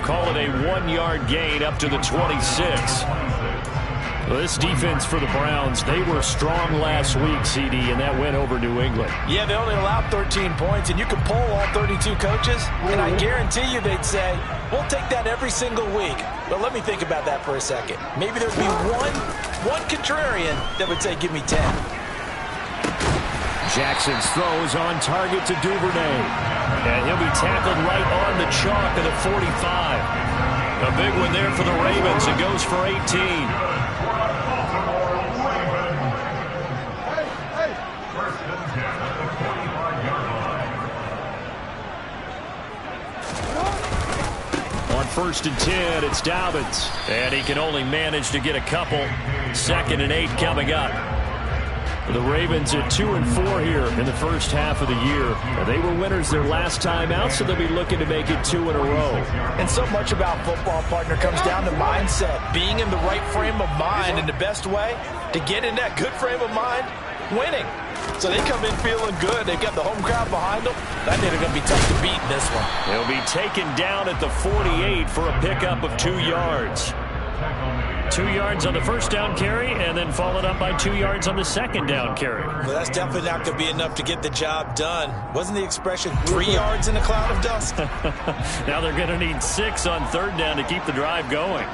enough. Call it a 1-yard gain up to the 26. Well, this defense for the Browns, they were strong last week, CD, and that went over New England. Yeah, they only allowed 13 points, and you can poll all 32 coaches, and I guarantee you they'd say, we'll take that every single week. But let me think about that for a second. Maybe there'd be one contrarian that would say, give me 10. Jackson's throw is on target to Duvernay. And he'll be tackled right on the chalk of the 45. A big one there for the Ravens. It goes for 18. On 1st and 10, it's Dobbins. And he can only manage to get a couple. 2nd and 8 coming up. The Ravens at 2-4 here in the first half of the year. They were winners their last time out, so they'll be looking to make it 2 in a row. And so much about football, partner, comes down to mindset. Being in the right frame of mind, and the best way to get in that good frame of mind, winning. So they come in feeling good. They've got the home crowd behind them. I think they're going to be tough to beat in this one. They'll be taken down at the 48 for a pickup of 2 yards. 2 yards on the first down carry, and then followed up by 2 yards on the second down carry. Well, that's definitely not going to be enough to get the job done. Wasn't the expression 3 yards in a cloud of dust? Now they're going to need 6 on 3rd down to keep the drive going.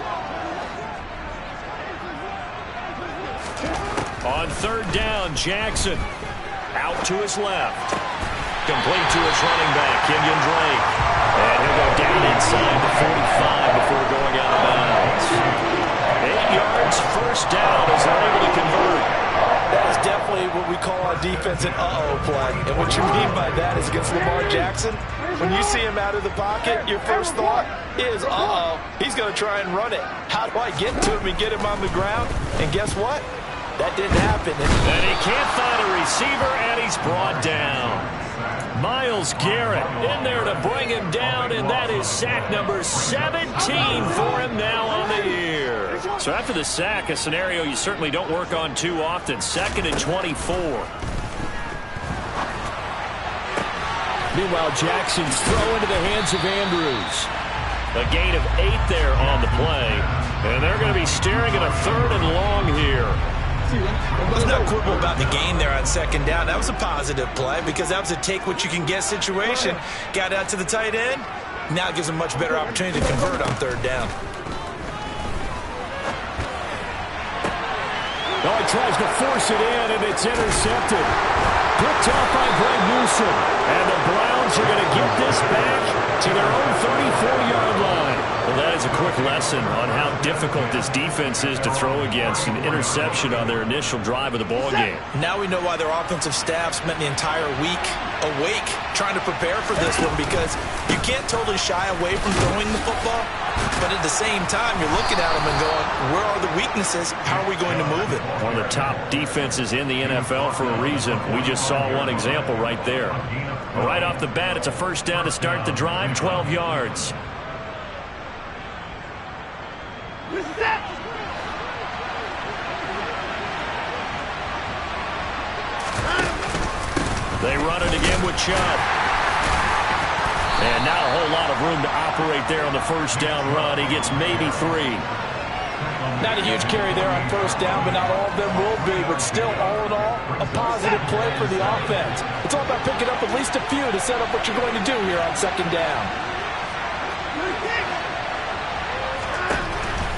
On 3rd down, Jackson out to his left. Complete to his running back, Kenyon Drake. And he'll go down inside the 45 before going out of bounds. 8 yards, first down as they're able to convert. That is definitely what we call our defense an uh-oh play. And what you mean by that is against Lamar Jackson, when you see him out of the pocket, your first thought is, uh-oh, he's going to try and run it. How do I get to him and get him on the ground? And guess what? That didn't happen. And he can't find a receiver, and he's brought down. Myles Garrett in there to bring him down, and that is sack number 17 for him now on the year. So after the sack, a scenario you certainly don't work on too often. 2nd and 24. Meanwhile, Jackson's throw into the hands of Andrews. A gain of 8 there on the play, and they're going to be staring at a 3rd and long here. There's no quibble about the gain there on 2nd down. That was a positive play because that was a take-what-you-can-get situation. Got out to the tight end. Now it gives him a much better opportunity to convert on 3rd down. Oh, he tries to force it in, and it's intercepted. Picked off by Greg Newsome. And the Browns are going to get this back to their own 34-yard line. Well, that is a quick lesson on how difficult this defense is to throw against. An interception on their initial drive of the ballgame. Now we know why their offensive staff spent the entire week awake trying to prepare for this one, because you can't totally shy away from throwing the football, but at the same time, you're looking at them and going, where are the weaknesses? How are we going to move it? One of the top defenses in the NFL for a reason. We just saw one example right there. Right off the bat, it's a first down to start the drive, 12 yards. They run it again with Chubb. And not a whole lot of room to operate there on the first down run. He gets maybe 3. Not a huge carry there on first down, but not all of them will be. But still, all in all, a positive play for the offense. It's all about picking up at least a few to set up what you're going to do here on 2nd down.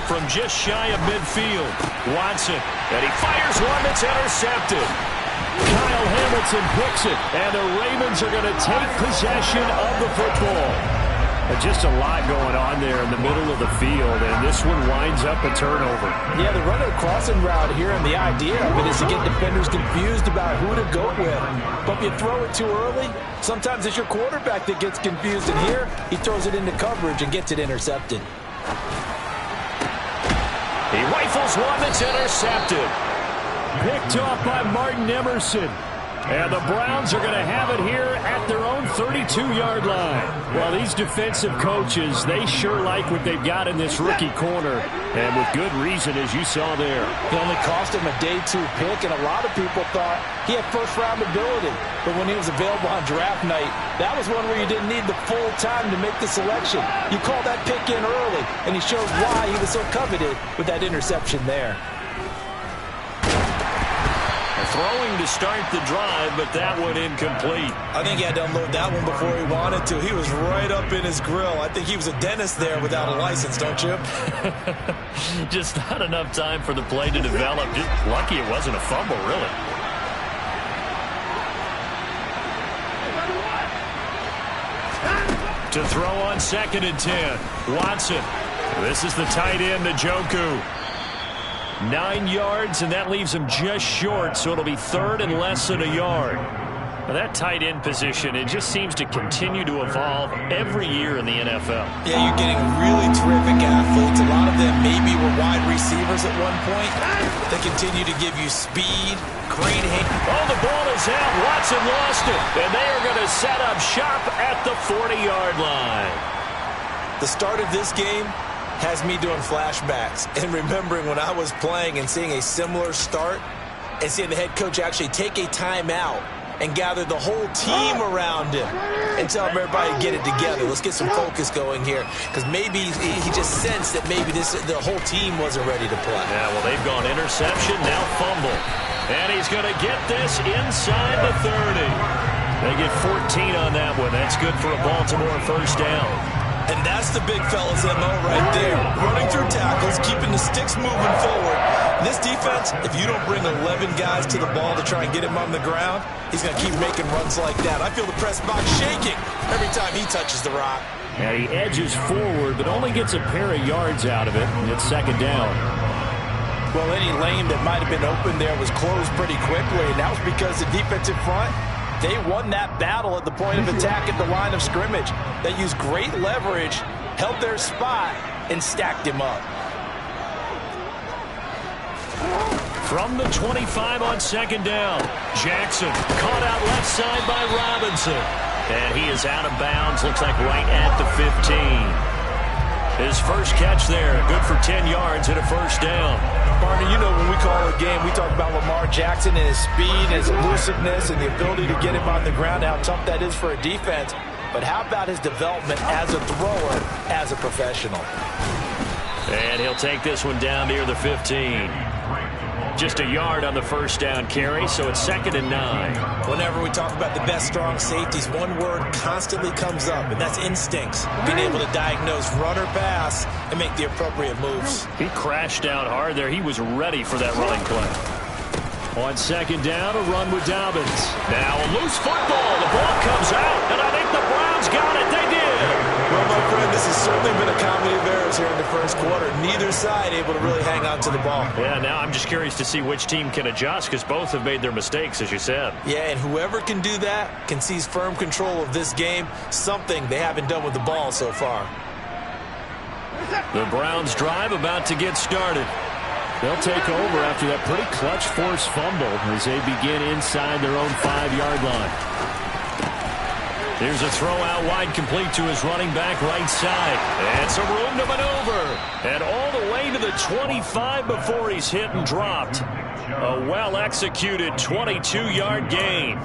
From just shy of midfield, Watson. And he fires one that's intercepted. Kyle Hamilton picks it, and the Ravens are going to take possession of the football. And just a lot going on there in the middle of the field, and this one winds up a turnover. Yeah, they're running a crossing route here, and the idea of it is to get defenders confused about who to go with. But if you throw it too early, sometimes it's your quarterback that gets confused, and here he throws it into coverage and gets it intercepted. He rifles one that's intercepted. Picked off by Martin Emerson. And the Browns are going to have it here at their own 32-yard line. Well, these defensive coaches, they sure like what they've got in this rookie corner, and with good reason, as you saw there. It only cost him a day 2 pick, and a lot of people thought he had first-round ability. But when he was available on draft night, that was one where you didn't need the full time to make the selection. You called that pick in early, and he showed why he was so coveted with that interception there. Throwing to start the drive, but that one incomplete. I think he had to unload that one before he wanted to. He was right up in his grill. I think he was a dentist there without a license, don't you? Just not enough time for the play to develop. Just lucky it wasn't a fumble, really. To throw on 2nd and 10. Watson. This is the tight end, Njoku. 9 yards, and that leaves him just short, so it'll be 3rd and less than a yard. Now, that tight end position, it just seems to continue to evolve every year in the NFL. Yeah, you're getting really terrific athletes. A lot of them maybe were wide receivers at one point. They continue to give you speed, great hand. Oh, the ball is out. Watson lost it, and they are going to set up shop at the 40-yard line. The start of this game has me doing flashbacks and remembering when I was playing and seeing a similar start and seeing the head coach actually take a timeout and gather the whole team around him and tell everybody to get it together. Let's get some focus going here, because maybe he just sensed that maybe the whole team wasn't ready to play. Yeah, well, they've gone interception, now fumble. And he's going to get this inside the 30. They get 14 on that one. That's good for a Baltimore first down. And that's the big fella's MO right there. Running through tackles, keeping the sticks moving forward. This defense, if you don't bring 11 guys to the ball to try and get him on the ground, he's going to keep making runs like that. I feel the press box shaking every time he touches the rock. And he edges forward, but only gets a pair of yards out of it, and it's 2nd down. Well, any lane that might have been open there was closed pretty quickly, and that was because the defensive front, they won that battle at the point of attack at the line of scrimmage. They used great leverage, held their spot, and stacked him up. From the 25 on 2nd down, Jackson caught out left side by Robinson. And he is out of bounds, looks like right at the 15. His first catch there, good for 10 yards and a first down. Barney, you know when we call a game, we talk about Lamar Jackson and his speed, his elusiveness, and the ability to get him on the ground, how tough that is for a defense. But how about his development as a thrower, as a professional? And he'll take this one down near the 15. Just a yard on the first down carry, so it's 2nd and 9. Whenever we talk about the best strong safeties, one word constantly comes up, and that's instincts. Being able to diagnose run or pass and make the appropriate moves. He crashed out hard there. He was ready for that running play. On 2nd down, a run with Dobbins. Now a loose football. The ball comes out, and I think the Browns got it. They did. Well, my friend, this has certainly been a comedy of errors here in the first quarter. Neither side able to really hang on to the ball. Yeah, now I'm just curious to see which team can adjust, because both have made their mistakes, as you said. Yeah, and whoever can do that can seize firm control of this game, something they haven't done with the ball so far. The Browns drive about to get started. They'll take over after that pretty clutch forced fumble as they begin inside their own 5-yard line. There's a throw out wide, complete to his running back right side. And some room to maneuver. And all the way to the 25 before he's hit and dropped. A well-executed 22-yard gain.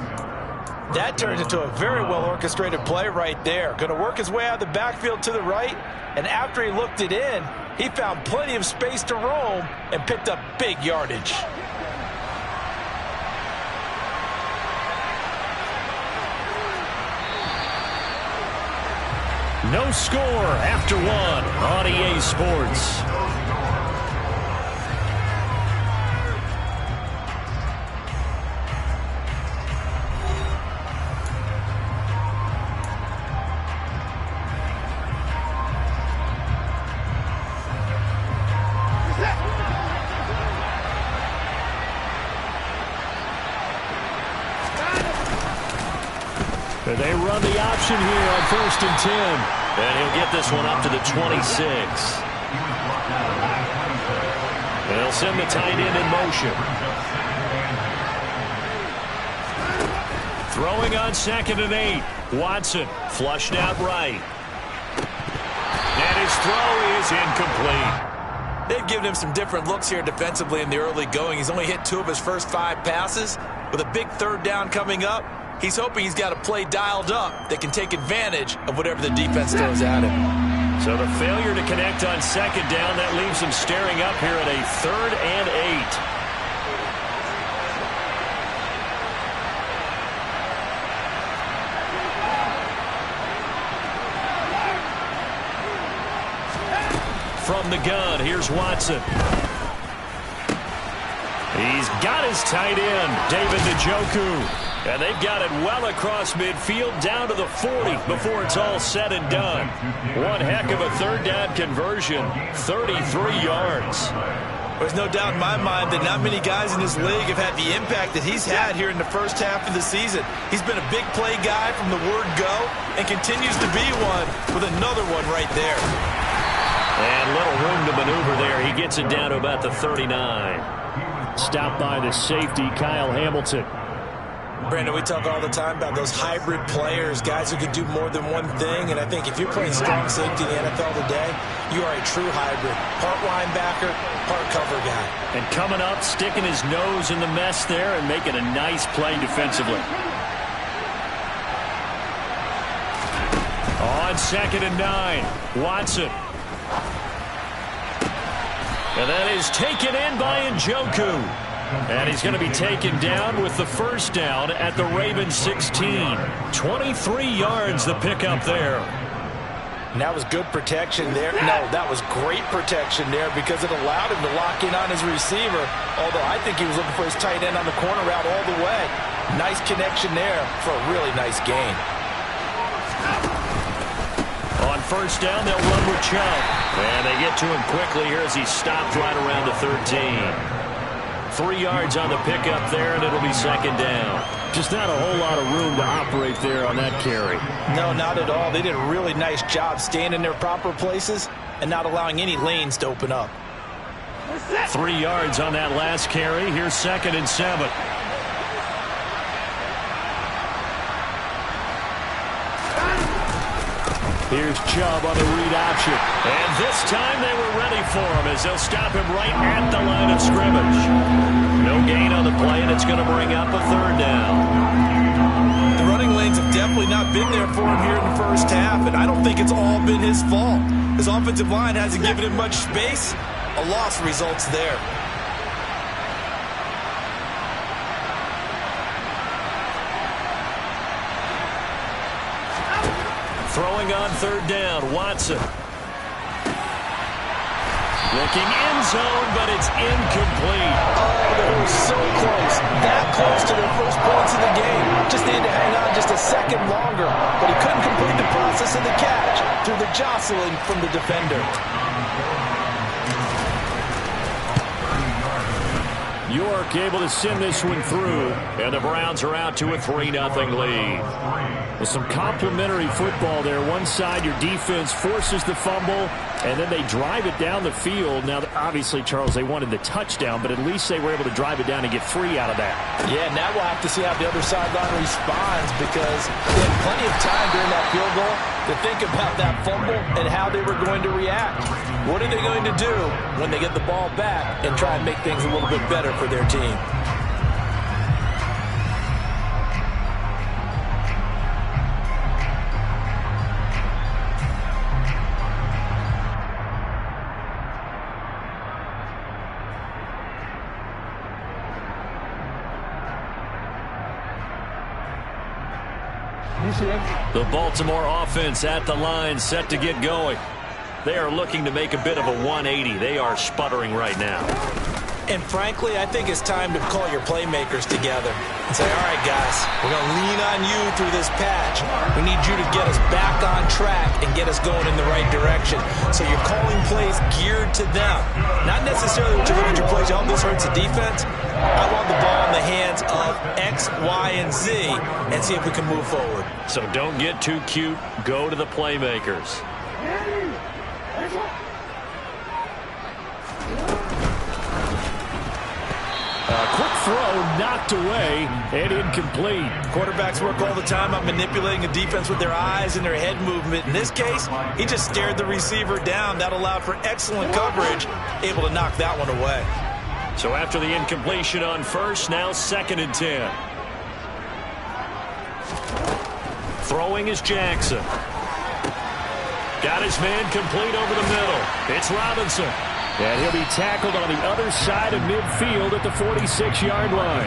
That turns into a very well-orchestrated play right there. Going to work his way out of the backfield to the right. And after he looked it in, he found plenty of space to roam and picked up big yardage. No score after one on EA Sports. They run the option here on 1st and 10. And he'll get this one up to the 26. They'll send the tight end in motion. Throwing on 2nd and 8. Watson flushed out right. And his throw is incomplete. They've given him some different looks here defensively in the early going. He's only hit 2 of his first 5 passes. With a big 3rd down coming up, he's hoping he's got a play dialed up that can take advantage of whatever the defense throws at him. So the failure to connect on 2nd down, that leaves him staring up here at a 3rd and 8. From the gun, here's Watson. He's got his tight end, David Njoku. And they've got it well across midfield down to the 40 before it's all said and done. One heck of a 3rd down conversion, 33 yards. There's no doubt in my mind that not many guys in this league have had the impact that he's had here in the first half of the season. He's been a big play guy from the word go and continues to be one with another one right there. And little room to maneuver there. He gets it down to about the 39. Stopped by the safety, Kyle Hamilton. Brandon, we talk all the time about those hybrid players, guys who can do more than one thing. And I think if you're playing strong safety in the NFL today, you are a true hybrid. Part linebacker, part cover guy. And coming up, sticking his nose in the mess there and making a nice play defensively. On 2nd and 9, Watson. And that is taken in by Njoku. And he's going to be taken down with the 1st down at the Ravens 16. 23 yards the pickup there. And that was good protection there. No, that was great protection there because it allowed him to lock in on his receiver. Although I think he was looking for his tight end on the corner route all the way. Nice connection there for a really nice gain. On 1st down, they'll run with Chubb. And they get to him quickly here as he stopped right around the 13. 3 yards on the pickup there, and it'll be 2nd down. Just not a whole lot of room to operate there on that carry. No, not at all. They did a really nice job staying in their proper places and not allowing any lanes to open up. 3 yards on that last carry. Here's 2nd and 7. Here's Chubb on the read option. And this time they were ready for him as they'll stop him right at the line of scrimmage. No gain on the play, and it's going to bring up a 3rd down. The running lanes have definitely not been there for him here in the first half, and I don't think it's all been his fault. His offensive line hasn't given him much space. A loss results there. Throwing on 3rd down, Watson. Looking end zone, but it's incomplete. Oh, they were so close. That close to their first points of the game. Just needed to hang on just a second longer. But he couldn't complete the process of the catch through the jostling from the defender. York able to send this one through, and the Browns are out to a 3-0 lead. With some complimentary football there. One side, your defense forces the fumble, and then they drive it down the field. Now, obviously, Charles, they wanted the touchdown, but at least they were able to drive it down and get free out of that. Yeah, now we'll have to see how the other sideline responds because they had plenty of time during that field goal to think about that fumble and how they were going to react. What are they going to do when they get the ball back and try and make things a little bit better for their team? The Baltimore offense at the line, set to get going. They are looking to make a bit of a 180. They are sputtering right now. And frankly, I think it's time to call your playmakers together and say, all right, guys, we're going to lean on you through this patch. We need you to get us back on track and get us going in the right direction. So you're calling plays geared to them. Not necessarily what you're looking at your plays. Oh, this hurts the defense. I want the ball in the hands of X, Y, and Z and see if we can move forward. So don't get too cute. Go to the playmakers. A quick throw, not knocked away and incomplete. Quarterbacks work all the time on manipulating a defense with their eyes and their head movement. In this case, he just stared the receiver down. That allowed for excellent coverage, able to knock that one away. So after the incompletion on first, now 2nd and 10. Throwing is Jackson. Got his man complete over the middle. It's Robinson. And he'll be tackled on the other side of midfield at the 46-yard line.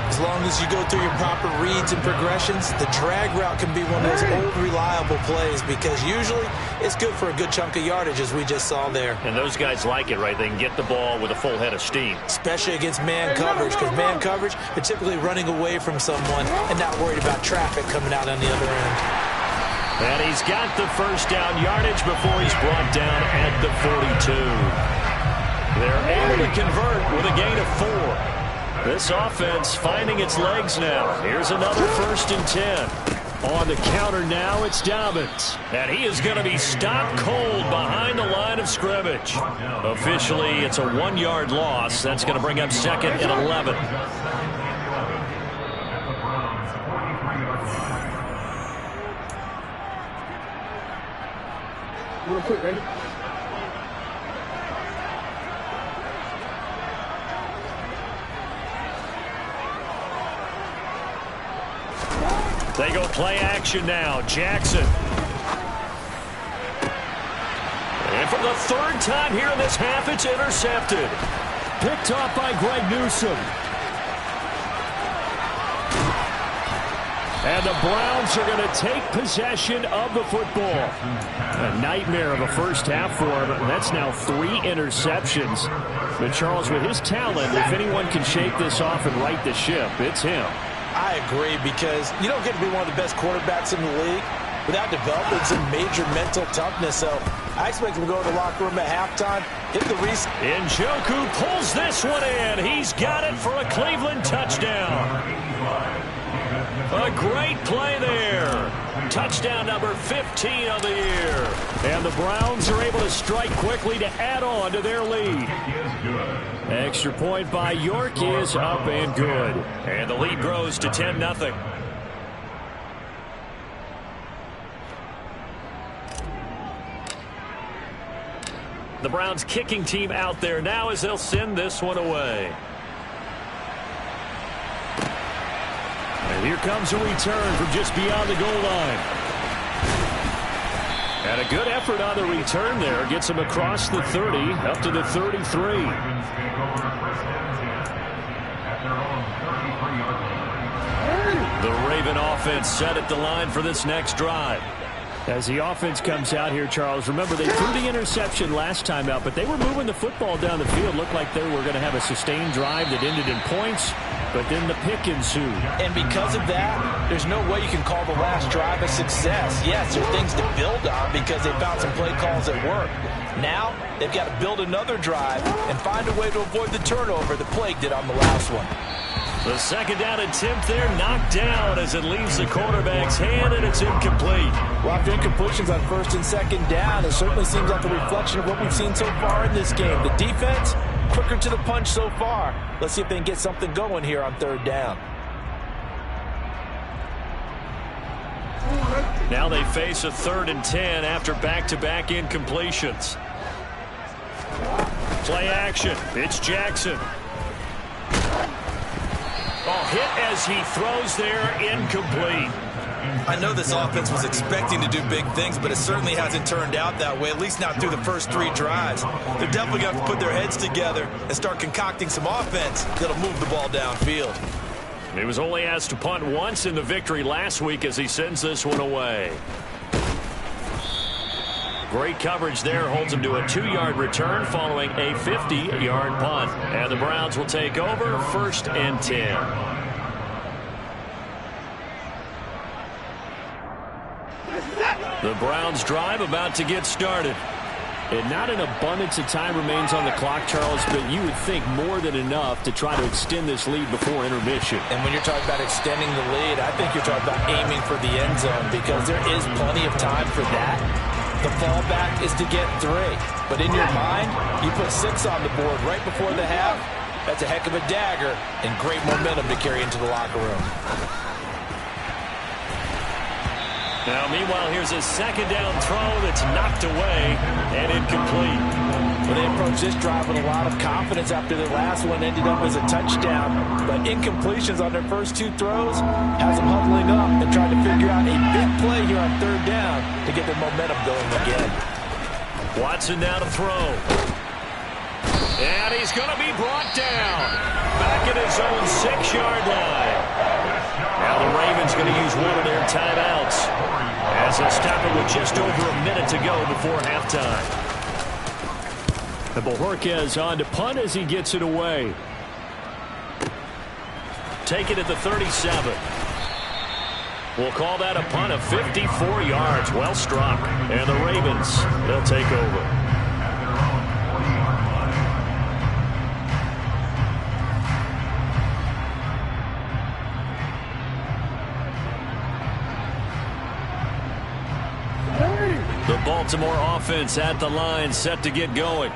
As long as you go through your proper reads and progressions, the drag route can be one of those old reliable plays because usually it's good for a good chunk of yardage, as we just saw there. And those guys like it, right? They can get the ball with a full head of steam. Especially against man coverage, because man coverage, they're typically running away from someone and not worried about traffic coming out on the other end. And he's got the first down yardage before he's brought down at the 42. They're able to convert with a gain of 4. This offense finding its legs now. Here's another 1st and 10. On the counter now, it's Dobbins. And he is going to be stopped cold behind the line of scrimmage. Officially, it's a 1-yard loss. That's going to bring up 2nd and 11. Real quick, ready? They go play action now. Jackson. And for the 3rd time here in this half, it's intercepted. Picked off by Greg Newsome. And the Browns are going to take possession of the football. A nightmare of a first half for him. That's now 3 interceptions. But Charles, with his talent, if anyone can shake this off and right the ship, it's him. I agree, because you don't get to be one of the best quarterbacks in the league without developing some major mental toughness. So I expect him to go to the locker room at halftime, hit the reset. Njoku pulls this one in. He's got it for a Cleveland touchdown. A great play there. Touchdown number 15 of the year. And the Browns are able to strike quickly to add on to their lead. Extra point by York is up and good. And the lead grows to 10-0. The Browns kicking team out there now as they'll send this one away. And here comes a return from just beyond the goal line. And a good effort on the return there. Gets him across the 30, up to the 33. The Raven offense set at the line for this next drive. As the offense comes out here, Charles, remember they threw the interception last time out, but they were moving the football down the field. Looked like they were going to have a sustained drive that ended in points, but then the pick ensued. And because of that, there's no way you can call the last drive a success. Yes, there's things to build on because they found some play calls that work. Now, they've got to build another drive and find a way to avoid the turnover that plagued it on the last one. The 2nd down attempt there knocked down as it leaves the quarterback's hand, and it's incomplete. Well, after incompletions on 1st and 2nd down, it certainly seems like a reflection of what we've seen so far in this game. The defense, quicker to the punch so far. Let's see if they can get something going here on 3rd down. Now they face a 3rd and 10 after back-to-back incompletions. Play action. It's Jackson. Hit as he throws there, incomplete. I know this offense was expecting to do big things, but it certainly hasn't turned out that way, at least not through the first 3 drives. They're definitely going to have to put their heads together and start concocting some offense that'll move the ball downfield. He was only asked to punt once in the victory last week as he sends this one away. Great coverage there, holds him to a 2-yard return following a 50-yard punt. And the Browns will take over 1st and 10. The Browns drive about to get started. And not an abundance of time remains on the clock, Charles, but you would think more than enough to try to extend this lead before intermission. And when you're talking about extending the lead, I think you're talking about aiming for the end zone because there is plenty of time for that. The fallback is to get 3. But in your mind, you put 6 on the board right before the half, That's a heck of a dagger and great momentum to carry into the locker room. Now, meanwhile, here's a second down throw that's knocked away and incomplete. Well, they approached this drive with a lot of confidence after their last one ended up as a touchdown. But incompletions on their first two throws has them huddling up and trying to figure out a big play here on third down to get their momentum going again. Watson now to throw. And he's going to be brought down. Back at his own 6-yard line. Now the Ravens going to use one of their timeouts as they stop it with just over a minute to go before halftime. And Bojorquez on to punt as he gets it away. Take it at the 37. We'll call that a punt of 54 yards. Well struck. And the Ravens, they'll take over. The Baltimore offense at the line, set to get going.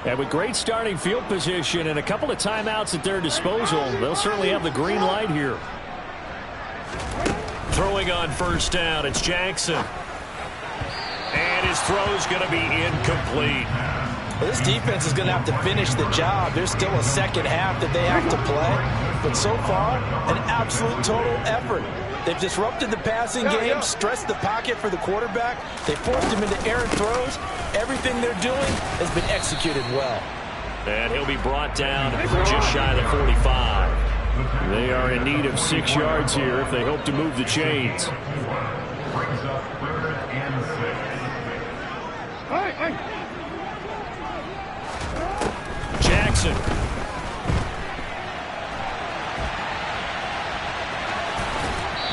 And with great starting field position and a couple of timeouts at their disposal, they'll certainly have the green light here. Throwing on first down, it's Jackson. And his throw's going to be incomplete. Well, this defense is going to have to finish the job. There's still a second half that they have to play. But so far, an absolute total effort. They've disrupted the passing game, stressed the pocket for the quarterback. They forced him into errant throws. Everything they're doing has been executed well. And he'll be brought down just shy of the 45. They are in need of 6 yards here if they hope to move the chains. Jackson.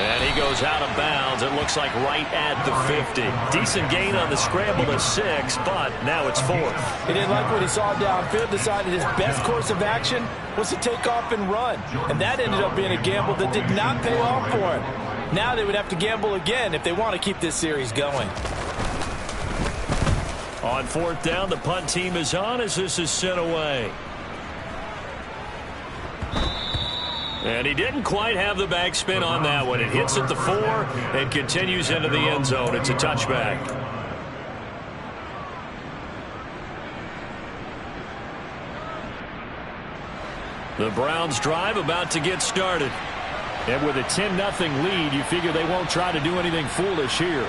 And he goes out of bounds. It looks like right at the 50. Decent gain on the scramble to 6, but now it's 4th. He didn't like what he saw downfield, decided his best course of action was to take off and run. And that ended up being a gamble that did not pay off for him. Now they would have to gamble again if they want to keep this series going. On 4th down, the punt team is on as this is sent away. And he didn't quite have the backspin on that one. It hits at the 4 and continues into the end zone. It's a touchback. The Browns drive about to get started. And with a 10-0 lead, you figure they won't try to do anything foolish here.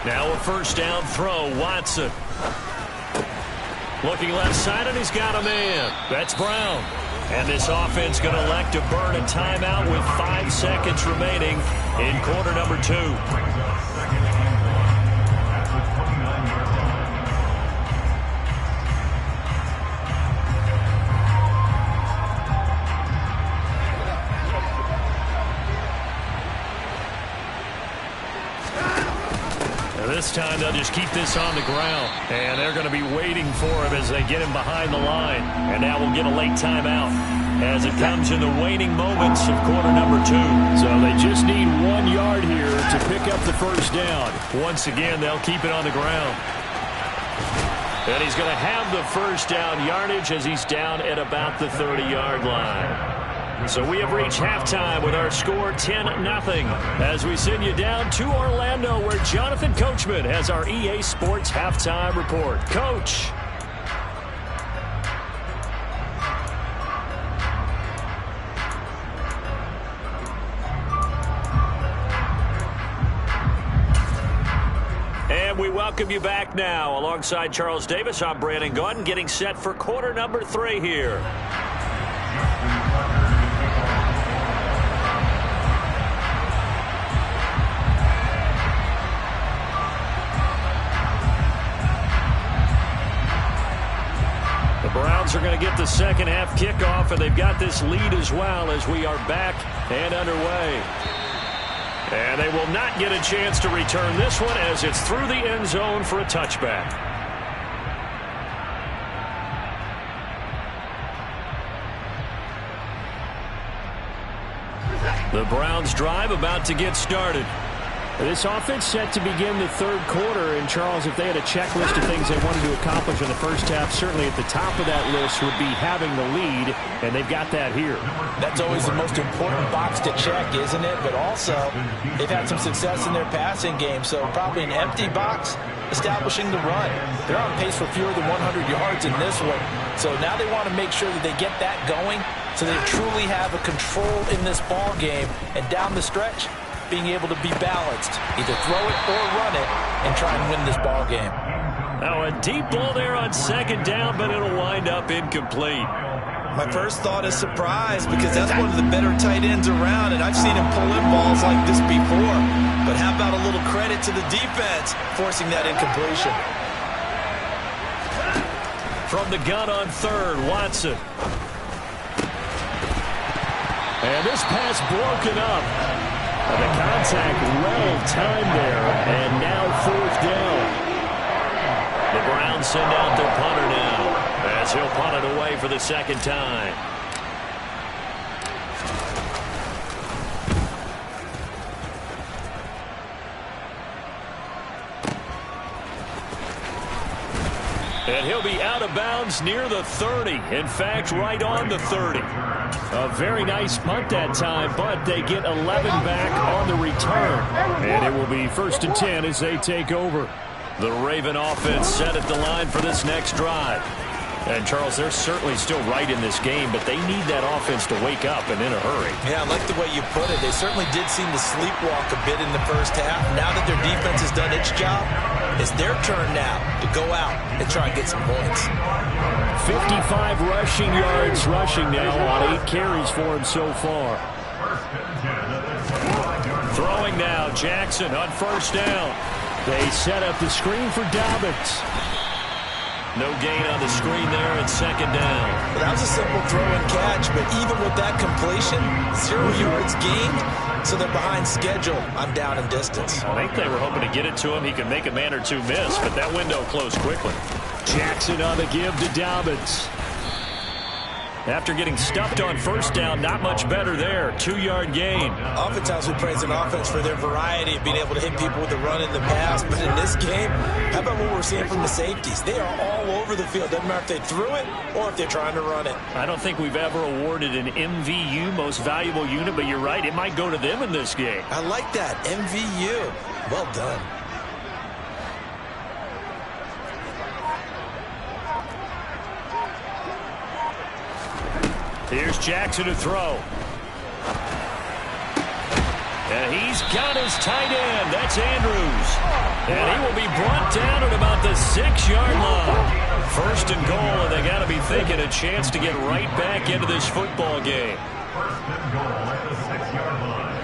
Now a first down throw, Watson. Looking left side, and he's got a man. That's Brown. And this offense going to elect to burn a timeout with 5 seconds remaining in quarter number 2. This time they'll just keep this on the ground. And they're going to be waiting for him as they get him behind the line. And now we'll get a late timeout as it comes in the waning moments of quarter number 2. So they just need 1 yard here to pick up the first down. Once again, they'll keep it on the ground. And he's going to have the first down yardage as he's down at about the 30-yard line. So we have reached halftime with our score 10-0 as we send you down to Orlando where Jonathan Coachman has our EA Sports halftime report. Coach. And we welcome you back now. Alongside Charles Davis, I'm Brandon Gaudin getting set for quarter number 3 here. Browns are going to get the second half kickoff, and they've got this lead as well as we are back and underway. And they will not get a chance to return this one as it's through the end zone for a touchback. The Browns drive about to get started. This offense set to begin the third quarter. And, Charles, if they had a checklist of things they wanted to accomplish in the first half, certainly at the top of that list would be having the lead, and they've got that here. That's always the most important box to check, isn't it? But also, they've had some success in their passing game, so probably an empty box establishing the run. They're on pace for fewer than 100 yards in this one, so now they want to make sure that they get that going so they truly have a control in this ball game, and down the stretch, being able to be balanced, either throw it or run it, and try and win this ball game. Now a deep ball there on second down, but it'll wind up incomplete. My first thought is surprise, because that's one of the better tight ends around, and I've seen him pull in balls like this before. But how about a little credit to the defense forcing that incompletion? From the gun on third, Watson. And this pass broken up. The contact well timed there, and now fourth down. The Browns send out their punter now, as he'll punt it away for the second time. And he'll be out of bounds near the 30. In fact, right on the 30. A very nice punt that time, but they get 11 back on the return. And it will be 1st and 10 as they take over. The Raven offense set at the line for this next drive. And, Charles, they're certainly still right in this game, but they need that offense to wake up and in a hurry. Yeah, I like the way you put it. They certainly did seem to sleepwalk a bit in the first half. Now that their defense has done its job, it's their turn now to go out and try and get some points. 55 rushing yards rushing now on 8 carries for him so far. Throwing now, Jackson on first down. They set up the screen for Dobbins. No gain on the screen there at second down. Well, that was a simple throw and catch, but even with that completion, 0 yards gained, so they're behind schedule. I'm down in distance. I think they were hoping to get it to him. He could make a man or two miss, but that window closed quickly. Jackson on the give to Dobbins. After getting stuffed on first down, not much better there. 2-yard gain. Oftentimes we praise an offense for their variety of being able to hit people with the run in the pass. But in this game, how about what we're seeing from the safeties? They are all over the field. Doesn't matter if they threw it or if they're trying to run it. I don't think we've ever awarded an MVU, most valuable unit, but you're right. It might go to them in this game. I like that. MVU. Well done. Here's Jackson to throw. And he's got his tight end. That's Andrews. And he will be brought down at about the 6-yard line. 1st and goal, and they got to be thinking a chance to get right back into this football game. 1st and goal at the 6-yard line.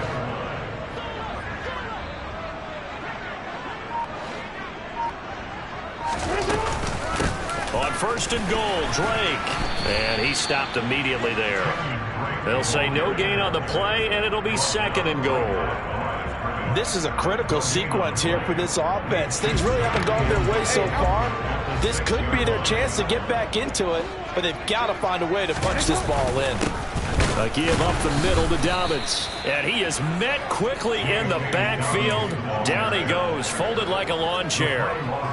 On 1st and goal, Drake. And he stopped immediately there. They'll say no gain on the play, and it'll be 2nd and goal. This is a critical sequence here for this offense. Things really haven't gone their way so far. This could be their chance to get back into it, but they've got to find a way to punch this ball in. A give up the middle to Dobbins. And he is met quickly in the backfield. Down he goes, folded like a lawn chair.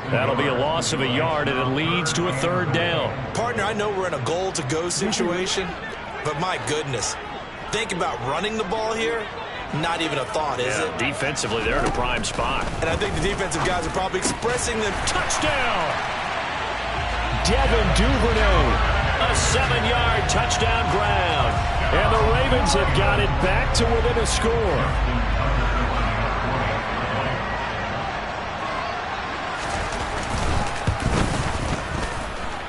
That'll be a loss of a yard, and it leads to a 3rd down. Partner, I know we're in a goal-to-go situation, but my goodness, think about running the ball here. Not even a thought, is it? Defensively, they're in a prime spot. And I think the defensive guys are probably expressing them. Touchdown! Devin Duvernay. A 7-yard touchdown ground. And the Ravens have got it back to within a score.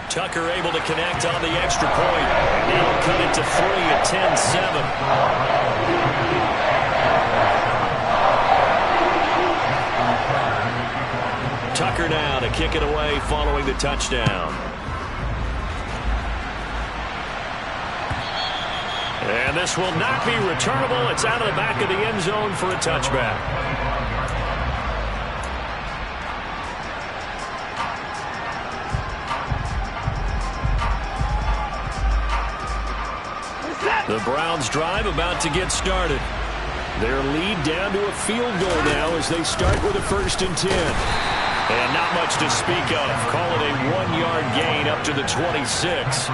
Tucker able to connect on the extra point. He'll cut it to 3 at 10-7. Tucker now to kick it away following the touchdown. And this will not be returnable. It's out of the back of the end zone for a touchback. The Browns drive about to get started. Their lead down to a field goal now as they start with a 1st and 10. And not much to speak of. Call it a 1-yard gain up to the 26.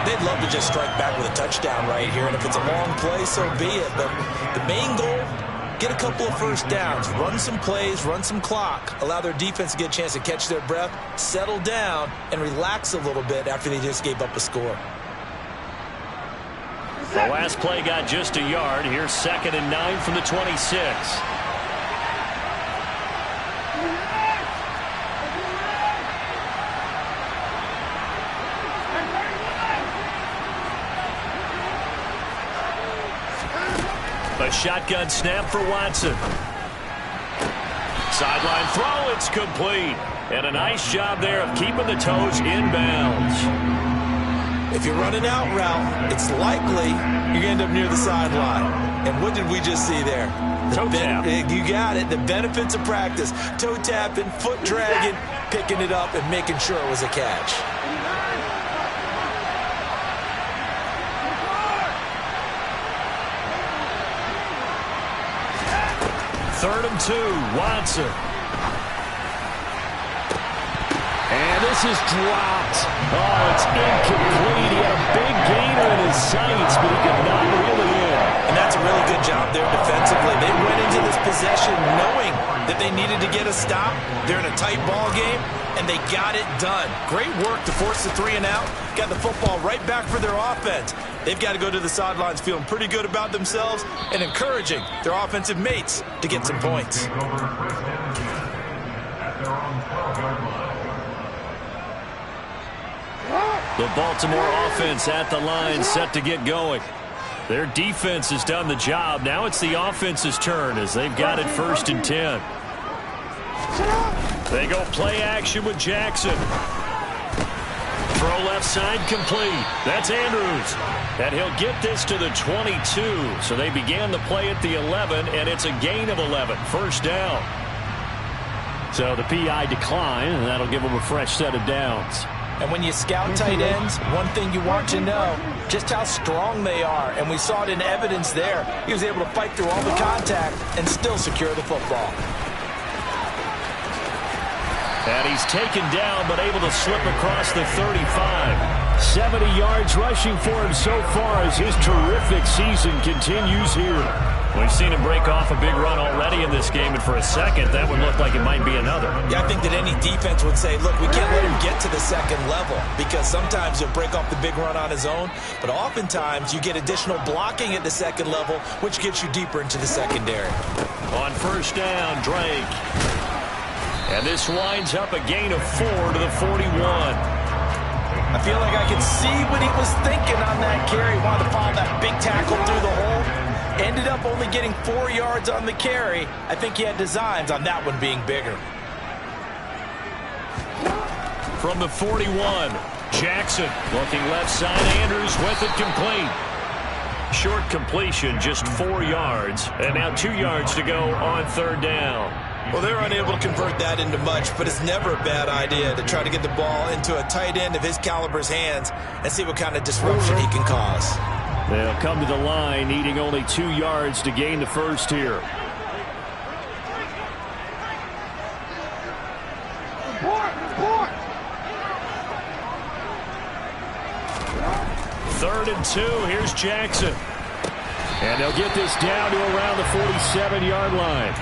They'd love to just strike back with a touchdown right here, and if it's a long play, so be it. But the main goal, get a couple of first downs, run some plays, run some clock, allow their defense to get a chance to catch their breath, settle down, and relax a little bit after they just gave up a score. The last play got just a yard. Here's 2nd and 9 from the 26. A shotgun snap for Watson. Sideline throw, it's complete. And a nice job there of keeping the toes in bounds. If you're running out route, it's likely you're going to end up near the sideline. And what did we just see there? Toe tap. You got it. The benefits of practice. Toe tapping, foot dragging, picking it up, and making sure it was a catch. Third and 2, Watson. And this is dropped. Oh, it's incomplete. He had a big gainer in his sights, but he could not reel it in. And that's a really good job there defensively. They went into this possession knowing that they needed to get a stop. They're in a tight ball game, and they got it done. Great work to force the 3 and out. Got the football right back for their offense. They've got to go to the sidelines feeling pretty good about themselves and encouraging their offensive mates to get some points. The Baltimore offense at the line, set to get going. Their defense has done the job. Now it's the offense's turn as they've got it 1st and 10. They go play action with Jackson. Throw left side complete. That's Andrews. And he'll get this to the 22. So they began the play at the 11, and it's a gain of 11. 1st down. So the PI decline, and that'll give them a fresh set of downs. And when you scout tight ends, one thing you want to know, just how strong they are. And we saw it in evidence there. He was able to fight through all the contact and still secure the football. And he's taken down, but able to slip across the 35. 70 yards rushing for him so far as his terrific season continues here. We've seen him break off a big run already in this game, and for a second, that would look like it might be another. Yeah, I think that any defense would say, look, we can't let him get to the second level because sometimes he'll break off the big run on his own, but oftentimes you get additional blocking at the second level, which gets you deeper into the secondary. On 1st down, Drake. And this winds up a gain of 4 to the 41. I feel like I could see what he was thinking on that carry. Wanted to follow that big tackle through the hole. Ended up only getting 4 yards on the carry. I think he had designs on that one being bigger. From the 41, Jackson looking left side. Andrews with it complete. Short completion, just 4 yards. And now 2 yards to go on 3rd down. Well, they're unable to convert that into much, but it's never a bad idea to try to get the ball into a tight end of his caliber's hands and see what kind of disruption he can cause. They'll come to the line, needing only 2 yards to gain the first here. Third and 2, here's Jackson. And they'll get this down to around the 47-yard line.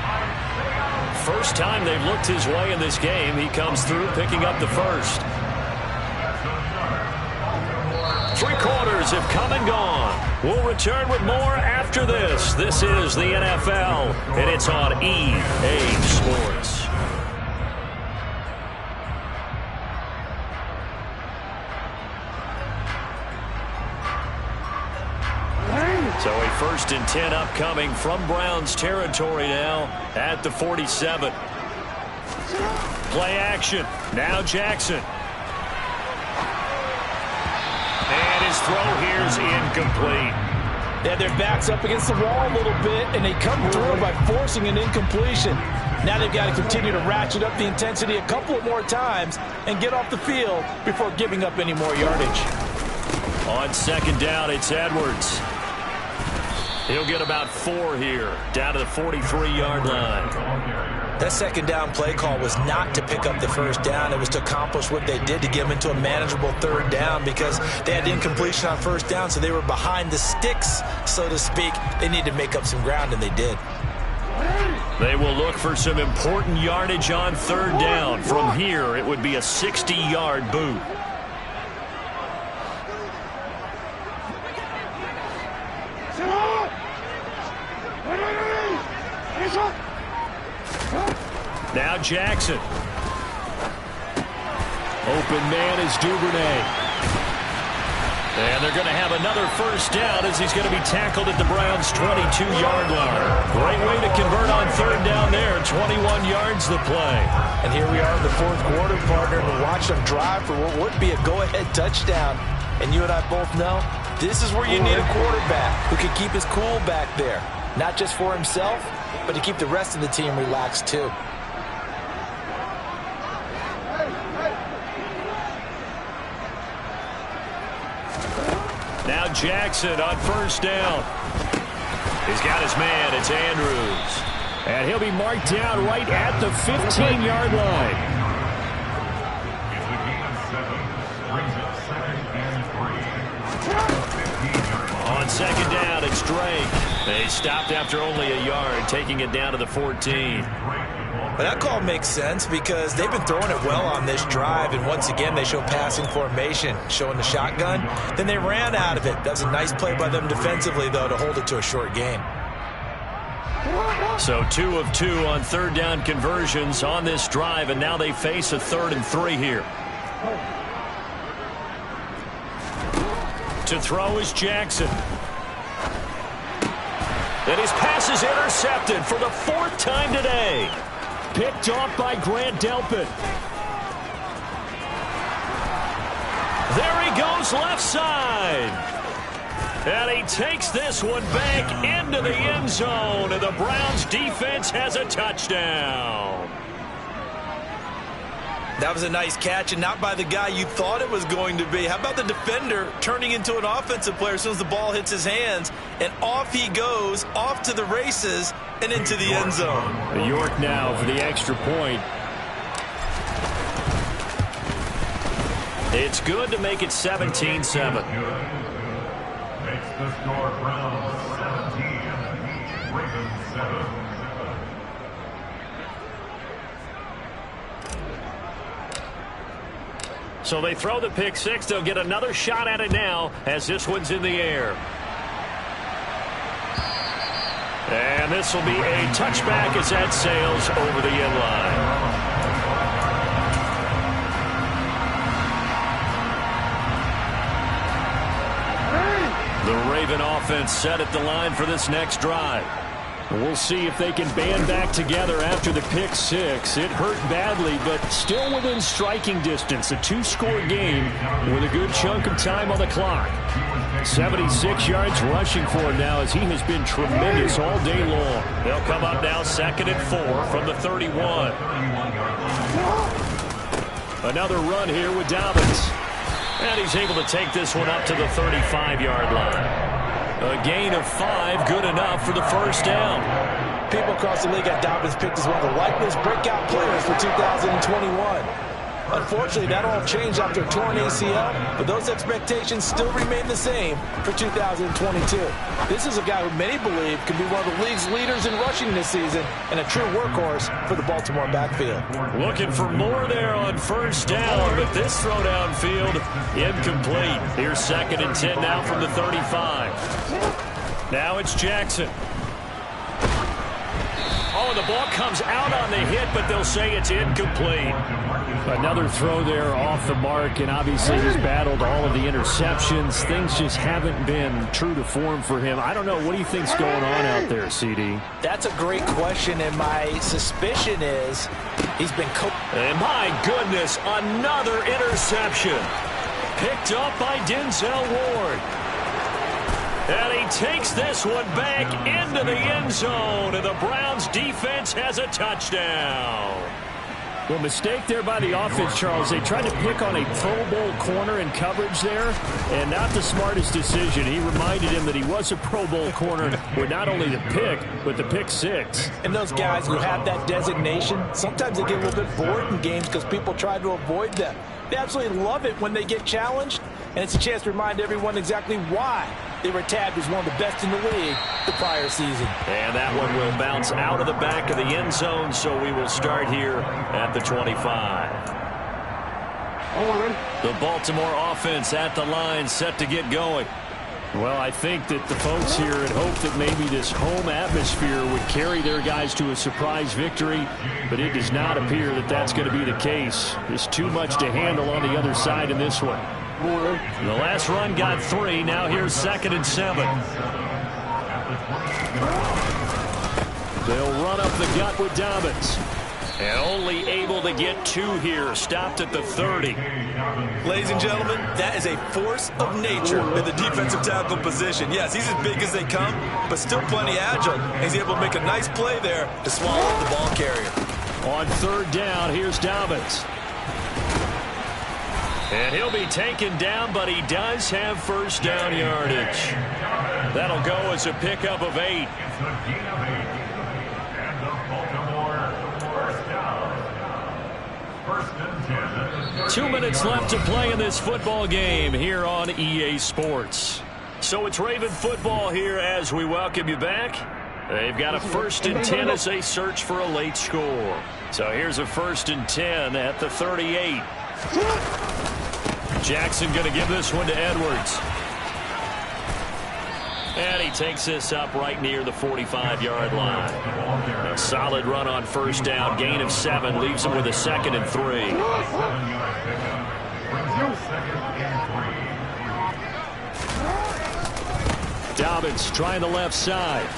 First time they've looked his way in this game. He comes through picking up the first. 3 quarters have come and gone. We'll return with more after this. This is the NFL, and it's on EA Sports. So a 1st and 10 upcoming from Browns territory now at the 47. Play action. Now Jackson. And his throw here's incomplete. Yeah, their back's up against the wall a little bit, and they come through by forcing an incompletion. Now they've got to continue to ratchet up the intensity a couple of more times and get off the field before giving up any more yardage. On 2nd down, it's Edwards. He'll get about 4 here, down to the 43-yard line. That second down play call was not to pick up the first down. It was to accomplish what they did to get them into a manageable third down because they had incompletion on first down, so they were behind the sticks, so to speak. They needed to make up some ground, and they did. They will look for some important yardage on third down. From here, it would be a 60-yard boot. Now Jackson. Open man is Duvernay. And they're going to have another first down as he's going to be tackled at the Browns' 22-yard line. Great way to convert on third down there. 21 yards the play. And here we are in the fourth quarter, partner, and watch them drive for what would be a go-ahead touchdown. And you and I both know this is where you need a quarterback who can keep his cool back there. Not just for himself, but to keep the rest of the team relaxed too. Now Jackson on first down. He's got his man. It's Andrews. And he'll be marked down right at the 15-yard line. It's a gain of 7. Brings it 2nd and 3. On second down, it's Drake. They stopped after only a yard, taking it down to the 14. But that call makes sense because they've been throwing it well on this drive, and once again they show passing formation, showing the shotgun. Then they ran out of it. That was a nice play by them defensively, though, to hold it to a short gain. So 2 of 2 on third down conversions on this drive, and now they face a 3rd and 3 here. To throw is Jackson. And his pass is intercepted for the 4th time today. Picked off by Grant Delpit. There he goes left side. And he takes this one back into the end zone. And the Browns defense has a touchdown. That was a nice catch, and not by the guy you thought it was going to be. How about the defender turning into an offensive player as soon as the ball hits his hands, and off he goes, off to the races, and into the end zone. York now for the extra point. It's good to make it 17-7. Makes the score Browns 17. Ravens 7. So they throw the pick six. They'll get another shot at it now as this one's in the air. And this will be a touchback as that sails over the end line. The Raven offense set at the line for this next drive. We'll see if they can band back together after the pick six. It hurt badly, but still within striking distance. A 2-score game with a good chunk of time on the clock. 76 yards rushing for him now as he has been tremendous all day long. They'll come up now 2nd and 4 from the 31. Another run here with Dobbins. And he's able to take this one up to the 35-yard line. A gain of 5, good enough for the first down. People across the league got Dobbins picked as one of the likeliest breakout players for 2021. Unfortunately, that all changed after a torn ACL, but those expectations still remain the same for 2022. This is a guy who many believe could be one of the league's leaders in rushing this season and a true workhorse for the Baltimore backfield. Looking for more there on first down, but this throw downfield incomplete. Here's 2nd and 10 now from the 35. Now it's Jackson. Oh, the ball comes out on the hit, but they'll say it's incomplete. Another throw there off the mark, and obviously he's battled all of the interceptions. Things just haven't been true to form for him. I don't know. What do you think's going on out there, CD? That's a great question, and my suspicion is he's been And my goodness, another interception. Picked up by Denzel Ward. And he takes this one back into the end zone, and the Browns defense has a touchdown. Well, mistake there by the offense, Charles. They tried to pick on a Pro Bowl corner in coverage there, and not the smartest decision. He reminded him that he was a Pro Bowl corner with not only the pick, but the pick six. And those guys who have that designation, sometimes they get a little bit bored in games because people try to avoid them. They absolutely love it when they get challenged, and it's a chance to remind everyone exactly why they were tagged as one of the best in the league the prior season. And that one will bounce out of the back of the end zone, so we will start here at the 25. The Baltimore offense at the line, set to get going. Well, I think that the folks here had hoped that maybe this home atmosphere would carry their guys to a surprise victory, but it does not appear that that's going to be the case. There's too much to handle on the other side in this one. The last run got 3. Now here's 2nd and 7. They'll run up the gut with Dobbins. And only able to get 2 here. Stopped at the 30. Ladies and gentlemen, that is a force of nature in the defensive tackle position. Yes, he's as big as they come, but still plenty agile. He's able to make a nice play there to swallow up the ball carrier. On 3rd down, here's Dobbins. And he'll be taken down, but he does have first down yardage. That'll go as a pickup of 8. And the Baltimore first down. 1st and 10. 2 minutes left to play in this football game here on EA Sports. So it's Raven football here as we welcome you back. They've got a 1st and 10 as they search for a late score. So here's a 1st and 10 at the 38. Jackson going to give this one to Edwards. And he takes this up right near the 45-yard line. A solid run on 1st down. Gain of 7 leaves him with a 2nd and 3. Dobbins trying the left side.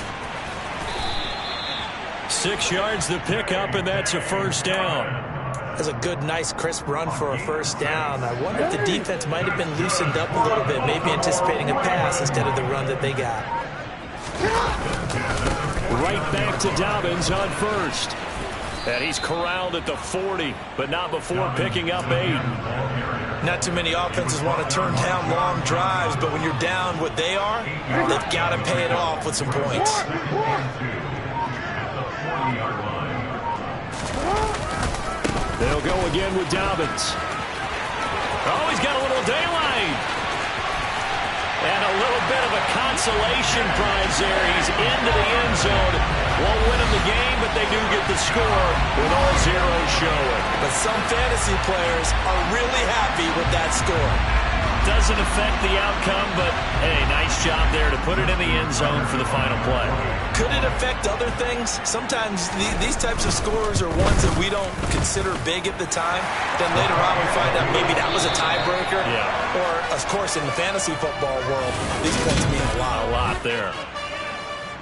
6 yards the pickup, and that's a 1st down. That's a good, nice, crisp run for a 1st down. I wonder if the defense might have been loosened up a little bit, maybe anticipating a pass instead of the run that they got. Right back to Dobbins on 1st. And he's corralled at the 40, but not before picking up 8. Not too many offenses want to turn down long drives, but when you're down what they are, they've got to pay it off with some points. They'll go again with Dobbins. Oh, he's got a little daylight. And a little bit of a consolation prize there. He's into the end zone. Won't win him the game, but they do get the score with all zeros showing. But some fantasy players are really happy with that score. Doesn't affect the outcome, but, hey, nice job there to put it in the end zone for the final play. Could it affect other things? Sometimes these types of scores are ones that we don't consider big at the time. Then later on we find out maybe that was a tiebreaker. Yeah. Or, of course, in the fantasy football world, these points mean a lot. A lot there.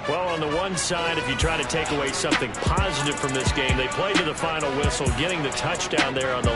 Well, on the one side, if you try to take away something positive from this game, they play to the final whistle, getting the touchdown there on the